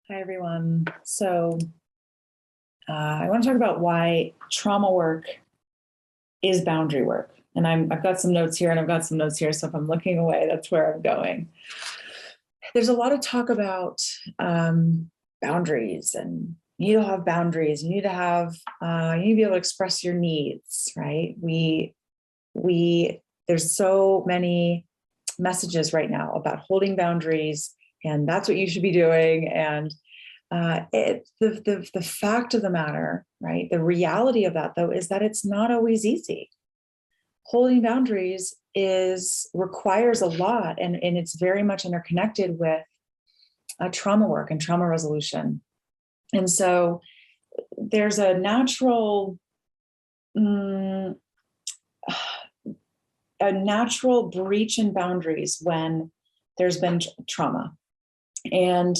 Hi, everyone. I want to talk about why trauma work is boundary work. And I've got some notes here and I've got some notes here. So if I'm looking away, that's where I'm going. There's a lot of talk about boundaries, and you need to have boundaries. You need to have, you need to be able to express your needs, right? There's so many messages right now about holding boundaries, and that's what you should be doing. And the fact of the matter, right? The reality of that, though, is that it's not always easy. Holding boundaries requires a lot, and it's very much interconnected with trauma work and trauma resolution. And so there's a natural breach in boundaries when there's been trauma, and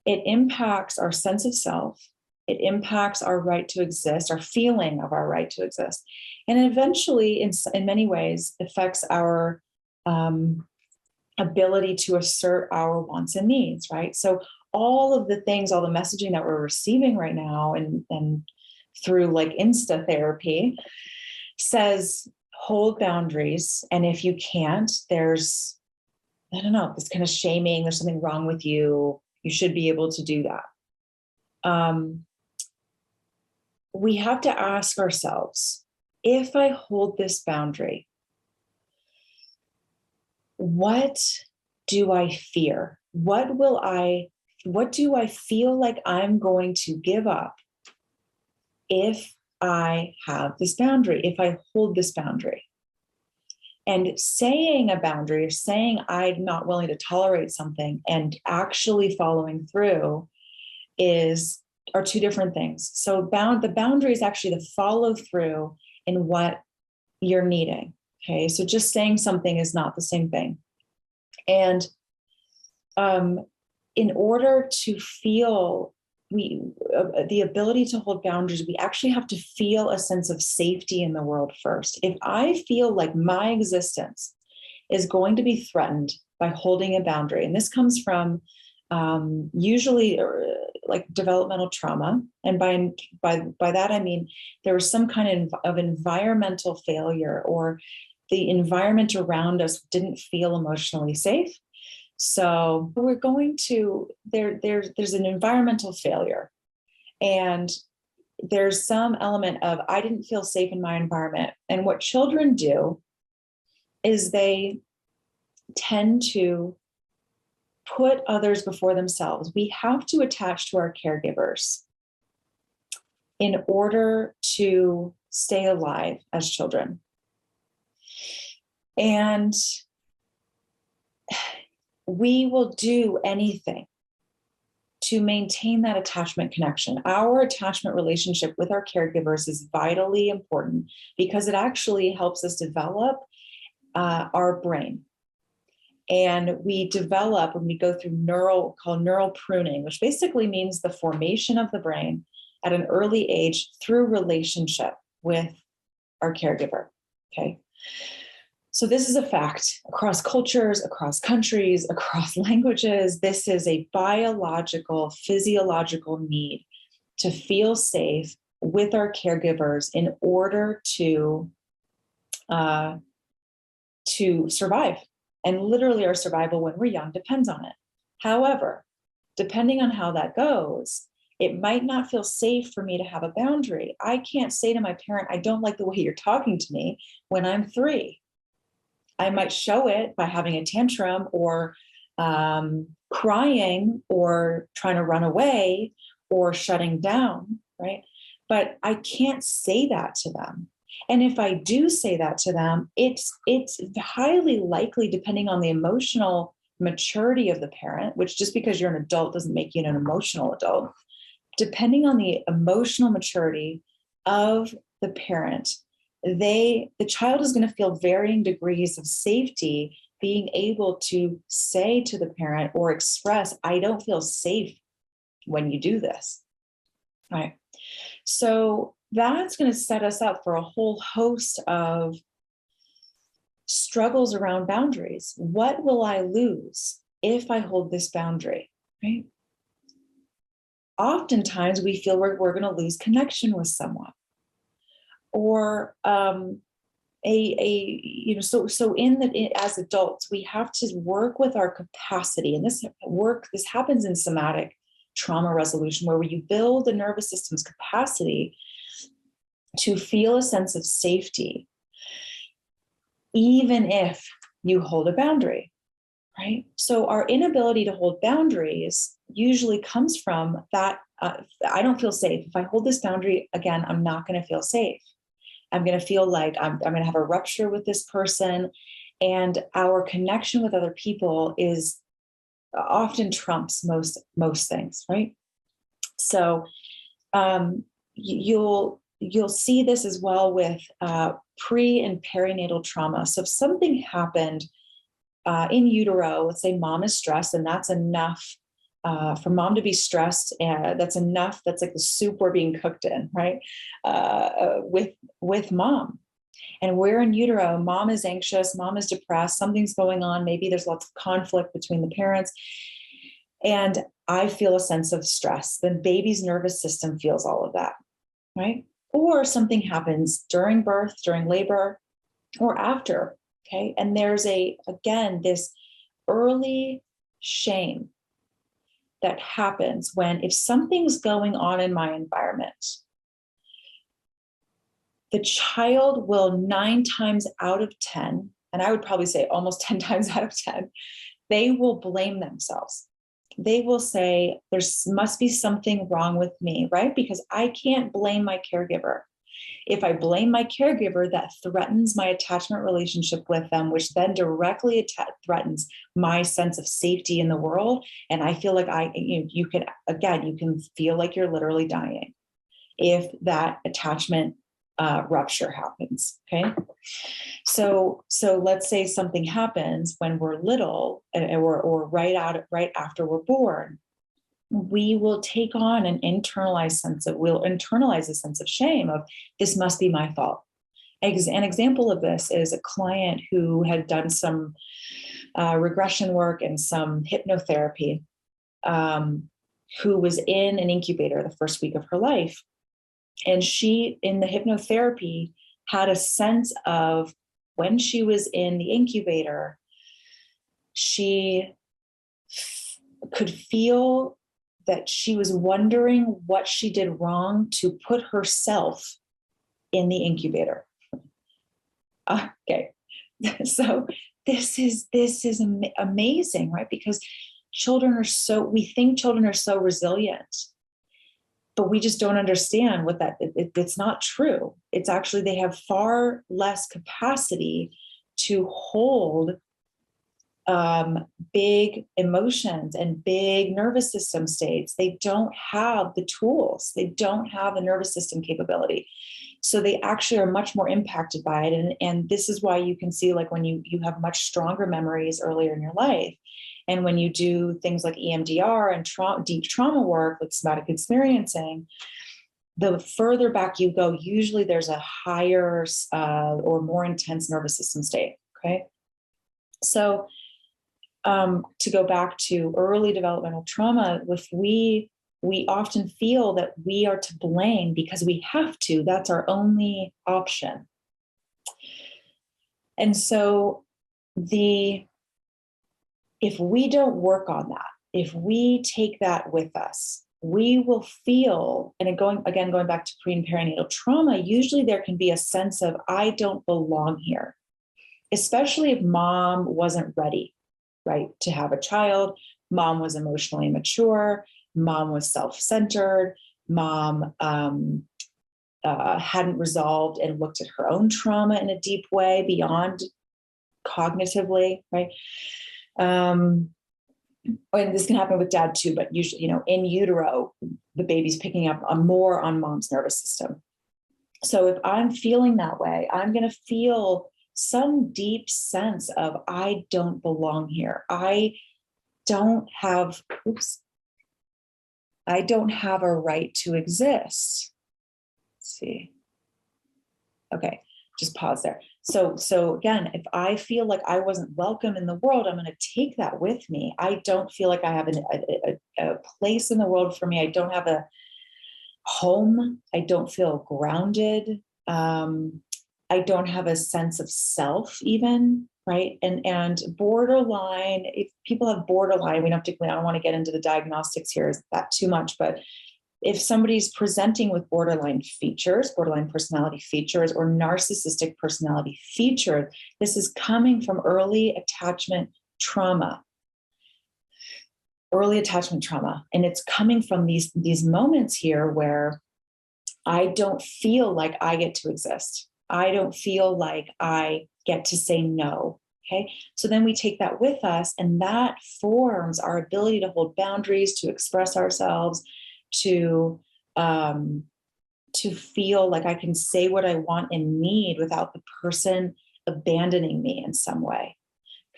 it impacts our sense of self. It impacts our right to exist, our feeling of our right to exist. And eventually, in many ways, affects our ability to assert our wants and needs, right? So all of the things, all the messaging that we're receiving right now and through like Insta therapy says, hold boundaries. And if you can't, there's, I don't know, this kind of shaming, there's something wrong with you. You should be able to do that. We have to ask ourselves, if I hold this boundary, what do I fear? What do I feel like I'm going to give up if I have this boundary, if I hold this boundary? And saying a boundary, or saying I'm not willing to tolerate something, and actually following through are two different things. So the boundary is actually the follow through in what you're needing. Okay, so just saying something is not the same thing. And in order to feel the ability to hold boundaries, we actually have to feel a sense of safety in the world first. If I feel like my existence is going to be threatened by holding a boundary, and this comes from usually like developmental trauma, and by that I mean there was some kind of environmental failure, or the environment around us didn't feel emotionally safe. So we're going to there's an environmental failure, and there's some element of I didn't feel safe in my environment. And what children do is they tend to put others before themselves. We have to attach to our caregivers in order to stay alive as children. And we will do anything to maintain that attachment connection. Our attachment relationship with our caregivers is vitally important because it actually helps us develop our brain. And we develop, when we go through neural pruning, which basically means the formation of the brain at an early age through relationship with our caregiver. Okay. So this is a fact across cultures, across countries, across languages. This is a biological, physiological need to feel safe with our caregivers in order to survive. And literally our survival when we're young depends on it. However, depending on how that goes, it might not feel safe for me to have a boundary. I can't say to my parent, I don't like the way you're talking to me when I'm 3. I might show it by having a tantrum, or crying, or trying to run away, or shutting down, right? But I can't say that to them. And if I do say that to them, it's highly likely, depending on the emotional maturity of the parent, which just because you're an adult doesn't make you an emotional adult, depending on the emotional maturity of the parent, the child is going to feel varying degrees of safety being able to say to the parent or express, I don't feel safe when you do this. All right. So that's going to set us up for a whole host of struggles around boundaries. What will I lose if I hold this boundary? Right? oftentimes we feel we're going to lose connection with someone, or so as adults, we have to work with our capacity. And this happens in somatic trauma resolution, where you build the nervous system's capacity to feel a sense of safety, even if you hold a boundary, right? So our inability to hold boundaries usually comes from that. I don't feel safe. If I hold this boundary again, I'm not going to feel safe. I'm going to feel like I'm going to have a rupture with this person. And our connection with other people is often trumps most things, right? So you'll see this as well with pre and perinatal trauma. So if something happened in utero, let's say mom is stressed, and that's enough for mom to be stressed, and that's enough. That's like the soup we're being cooked in, right? With mom. And we're in utero, mom is anxious, mom is depressed, something's going on. Maybe there's lots of conflict between the parents. And I feel a sense of stress. The baby's nervous system feels all of that, right? Or something happens during birth, during labor, or after, okay? And there's this early shame that happens if something's going on in my environment. The child will 9 times out of 10, and I would probably say almost 10 times out of 10, they will blame themselves. They will say, there must be something wrong with me, right? Because I can't blame my caregiver. If I blame my caregiver, that threatens my attachment relationship with them, which then directly threatens my sense of safety in the world. And I feel like you can feel like you're literally dying if that attachment rupture happens. Okay. So let's say something happens when we're little, or right after we're born. We will take on we'll internalize a sense of shame of, this must be my fault. An example of this is a client who had done some regression work and some hypnotherapy, who was in an incubator the first week of her life. And she, in the hypnotherapy, had a sense of, when she was in the incubator, she could feel that she was wondering what she did wrong to put herself in the incubator. Okay. So this is amazing, right? Because we think children are so resilient, but we just don't understand it's not true. It's actually, they have far less capacity to hold big emotions and big nervous system states. They don't have the tools. They don't have the nervous system capability. So they actually are much more impacted by it. And this is why you can see, like, when you have much stronger memories earlier in your life. And when you do things like EMDR and deep trauma work, like somatic experiencing, the further back you go, usually there's a higher or more intense nervous system state. Okay. So to go back to early developmental trauma, we often feel that we are to blame because we have to. That's our only option. And so if we don't work on that, if we take that with us, we will feel, and going back to pre and perinatal trauma, usually there can be a sense of, I don't belong here, especially if mom wasn't ready, right, to have a child. Mom was emotionally immature. Mom was self-centered. Mom hadn't resolved and looked at her own trauma in a deep way beyond cognitively, right? And this can happen with dad too, but usually, in utero, the baby's picking up more on mom's nervous system. So if I'm feeling that way, I'm going to feel some deep sense of, I don't belong here. I don't have a right to exist. Let's see. Okay, just pause there. So again, if I feel like I wasn't welcome in the world, I'm going to take that with me. I don't feel like I have a place in the world for me. I don't have a home. I don't feel grounded. I don't have a sense of self even, right? And borderline, if people have borderline, I don't want to get into the diagnostics here, is that too much, but if somebody's presenting with borderline features, borderline personality features, or narcissistic personality feature, this is coming from early attachment trauma. And it's coming from these moments here where I don't feel like I get to exist. I don't feel like I get to say no. Okay. So then we take that with us, and that forms our ability to hold boundaries, to express ourselves, to feel like I can say what I want and need without the person abandoning me in some way.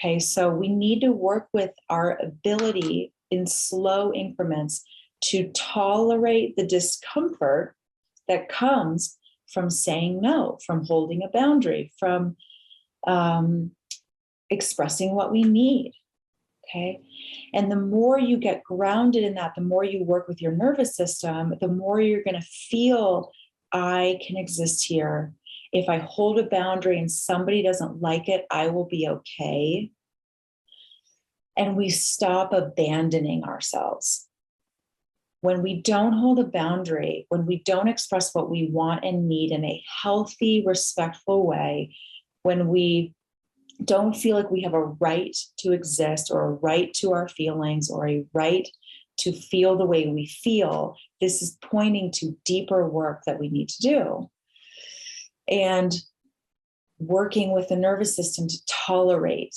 Okay. So we need to work with our ability in slow increments to tolerate the discomfort that comes from saying no, from holding a boundary, from expressing what we need. Okay. And the more you get grounded in that, the more you work with your nervous system, the more you're going to feel I can exist here. If I hold a boundary and somebody doesn't like it, I will be okay. And we stop abandoning ourselves. When we don't hold a boundary, when we don't express what we want and need in a healthy, respectful way, when we don't feel like we have a right to exist or a right to our feelings or a right to feel the way we feel, this is pointing to deeper work that we need to do. And working with the nervous system to tolerate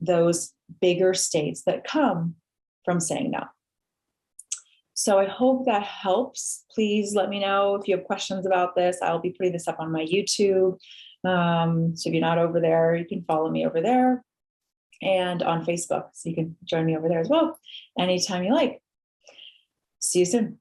those bigger states that come from saying no. So I hope that helps. Please let me know if you have questions about this. I'll be putting this up on my YouTube. So if you're not over there, you can follow me over there, and on Facebook. So you can join me over there as well anytime you like. See you soon.